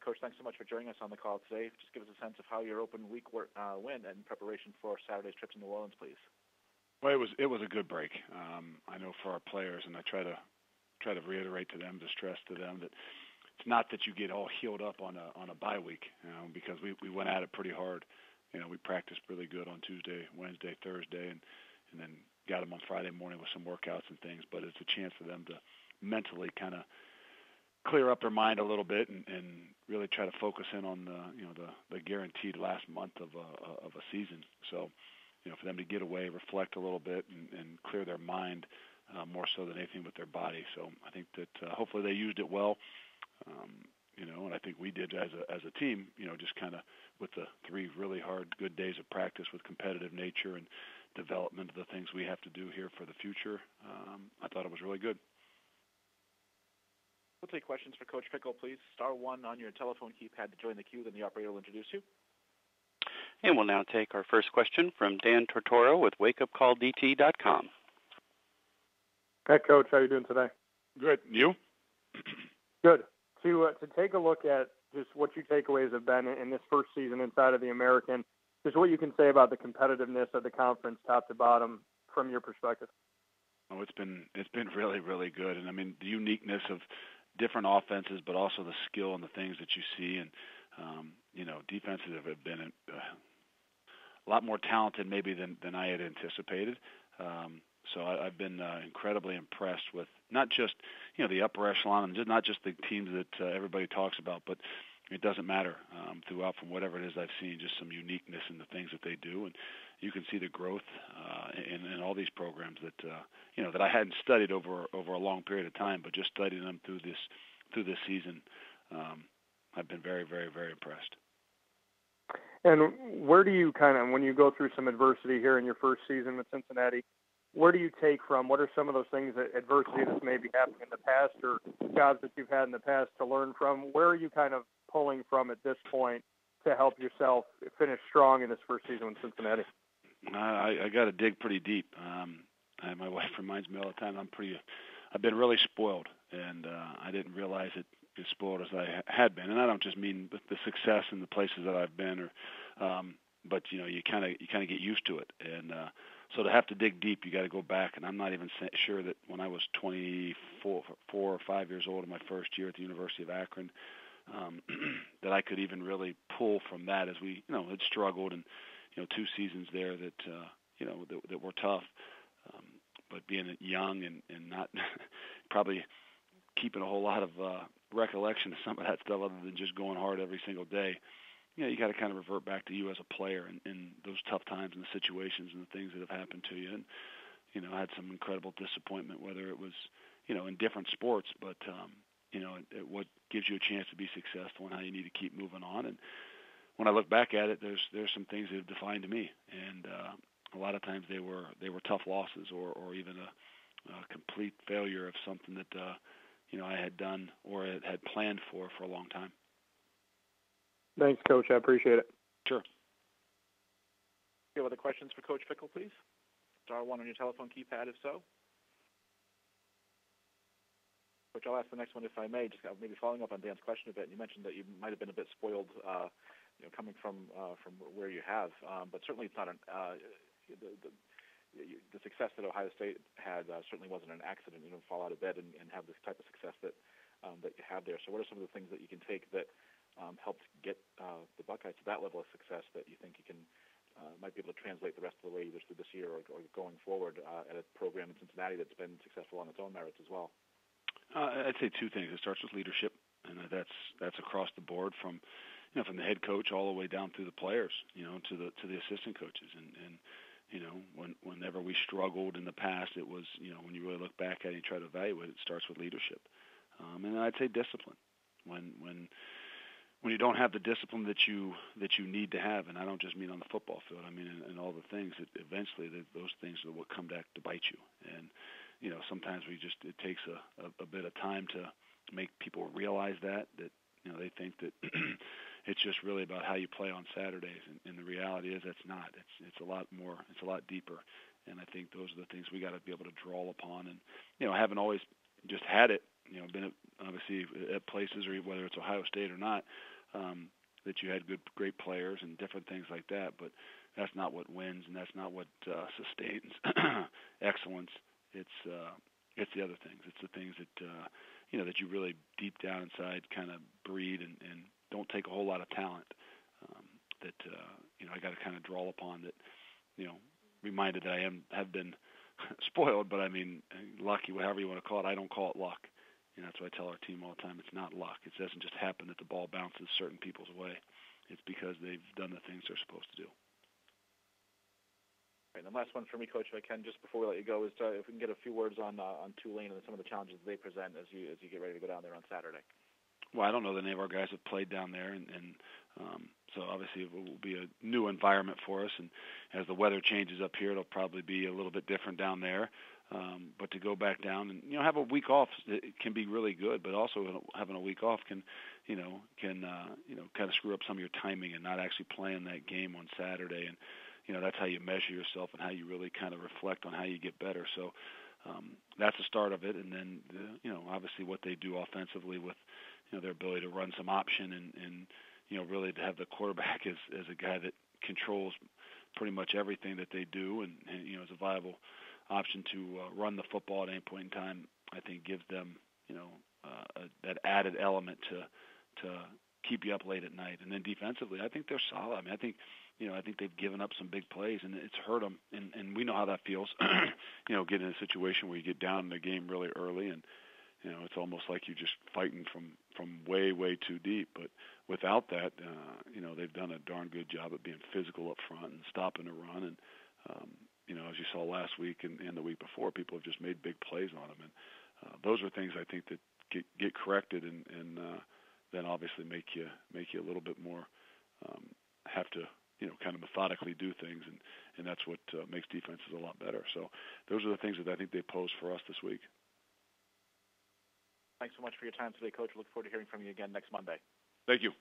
Coach, thanks so much for joining us on the call today. Just give us a sense of how your open week went in preparation for Saturday's trip to New Orleans, please. Well, it was a good break. I know for our players, and I try to reiterate to them, to stress to them that it's not that you get all healed up on a bye week, because we went at it pretty hard. We practiced really good on Tuesday, Wednesday, Thursday, and then got them on Friday morning with some workouts and things. But it's a chance for them to mentally kind of clear up their mind a little bit and really try to focus in on the guaranteed last month of a season. So, for them to get away, reflect a little bit, and clear their mind more so than anything with their body. So I think that hopefully they used it well. And I think we did as a team, just kind of with the 3 really hard, good days of practice with competitive nature and development of the things we have to do here for the future. I thought it was really good. We'll take questions for Coach Fickell, please. Star 1 on your telephone keypad to join the queue, then the operator will introduce you. And we'll now take our first question from Dan Tortora with wakeupcalldt.com. Hey, Coach, how are you doing today? Good. You? Good. To take a look at just what your takeaways have been in this first season inside of the American, just what you can say about the competitiveness of the conference top to bottom from your perspective. Oh, it's been really, really good. And, I mean, the uniqueness of different offenses, but also the skill and the things that you see. And, defenses have been a lot more talented maybe than I had anticipated. So I've been incredibly impressed with not just, the upper echelon and not just the teams that everybody talks about, but it doesn't matter throughout from whatever it is I've seen, just some uniqueness in the things that they do. And you can see the growth in all these programs that, that I hadn't studied over a long period of time, but just studying them through this season, I've been very, very, very impressed. And where do you when you go through some adversity here in your first season with Cincinnati, where do you take from? What are some of those things, adversity that's maybe happened in the past or jobs that you've had in the past to learn from? Where are you kind of pulling from at this point to help yourself finish strong in this first season with Cincinnati? I got to dig pretty deep. My wife reminds me all the time I've been really spoiled, and I didn't realize it as spoiled as I had been. And I don't just mean the success in the places that I've been, but you kind of get used to it. And so to have to dig deep, you got to go back. And I'm not even sure that when I was 4 or 5 years old in my first year at the University of Akron, that I could even really pull from that as we, had struggled and, 2 seasons there that, that were tough. But being young and not probably keeping a whole lot of recollection of some of that stuff other than just going hard every single day, you got to kind of revert back to you as a player and those tough times and the situations and the things that have happened to you. And, I had some incredible disappointment, whether it was, in different sports, but, what gives you a chance to be successful and how you need to keep moving on. And when I look back at it, there's some things that have defined me. And a lot of times they were tough losses or even a complete failure of something that, I had done or had planned for a long time. Thanks, Coach. I appreciate it. Sure. Any other questions for Coach Fickell, please? Star 1 on your telephone keypad, if so. Coach, I'll ask the next one if I may. Just maybe following up on Dan's question a bit. You mentioned that you might have been a bit spoiled, coming from where you have, but certainly it's not the success that Ohio State had certainly wasn't an accident. You don't fall out of bed and have this type of success that you have there. So what are some of the things that you can take that helped get the Buckeyes to that level of success that you think you can might be able to translate the rest of the way either through this year or going forward at a program in Cincinnati that's been successful on its own merits as well? I'd say 2 things. It starts with leadership, and that's across the board from from the head coach all the way down through the players, to the assistant coaches. And whenever we struggled in the past, it was when you really look back at it and try to evaluate it, it starts with leadership. And then I'd say discipline. When you don't have the discipline that you need to have, and I don't just mean on the football field, I mean in all the things, that eventually those things are what come back to bite you. And sometimes it takes a bit of time to make people realize that they think that it's just really about how you play on Saturdays, and the reality is that's not. It's a lot more. It's a lot deeper. And I think those are the things we got to be able to draw upon. And haven't always just had it been obviously at places, or whether it's Ohio State or not, that you had great players and different things like that. But that's not what wins, and that's not what sustains excellence. It's the other things. It's the things that that you really deep down inside kind of breed and don't take a whole lot of talent. That I got to kind of draw upon. That reminded that I have been spoiled, but I mean lucky, however you want to call it. I don't call it luck. And that's what I tell our team all the time. It's not luck. It doesn't just happen that the ball bounces certain people's way. It's because they've done the things they're supposed to do. Right, and the last one for me, Coach, if I can, just before we let you go, is if we can get a few words on Tulane and some of the challenges they present as you get ready to go down there on Saturday. Well, I don't know that any of our guys have played down there, and so obviously it will be a new environment for us. And as the weather changes up here, it'll probably be a little bit different down there. But to go back down and have a week off, it can be really good. But also having a week off can kind of screw up some of your timing and not actually playing that game on Saturday. And that's how you measure yourself and how you really kind of reflect on how you get better. So that's the start of it. And then obviously what they do offensively with their ability to run some option and really to have the quarterback as a guy that controls pretty much everything that they do and is a viable option to run the football at any point in time, I think gives them that added element to keep you up late at night. And then defensively, I think they're solid. I mean, I think they've given up some big plays, and it's hurt them. And we know how that feels. Getting in a situation where you get down in the game really early, and it's almost like you're just fighting from way, way too deep. But without that, they've done a darn good job of being physical up front and stopping the run. And as you saw last week and the week before, people have just made big plays on them. And those are things I think that get corrected and then obviously make you a little bit more have to kind of methodically do things, and that's what makes defenses a lot better. So those are the things that I think they pose for us this week. Thanks so much for your time today, Coach. Look forward to hearing from you again next Monday. Thank you.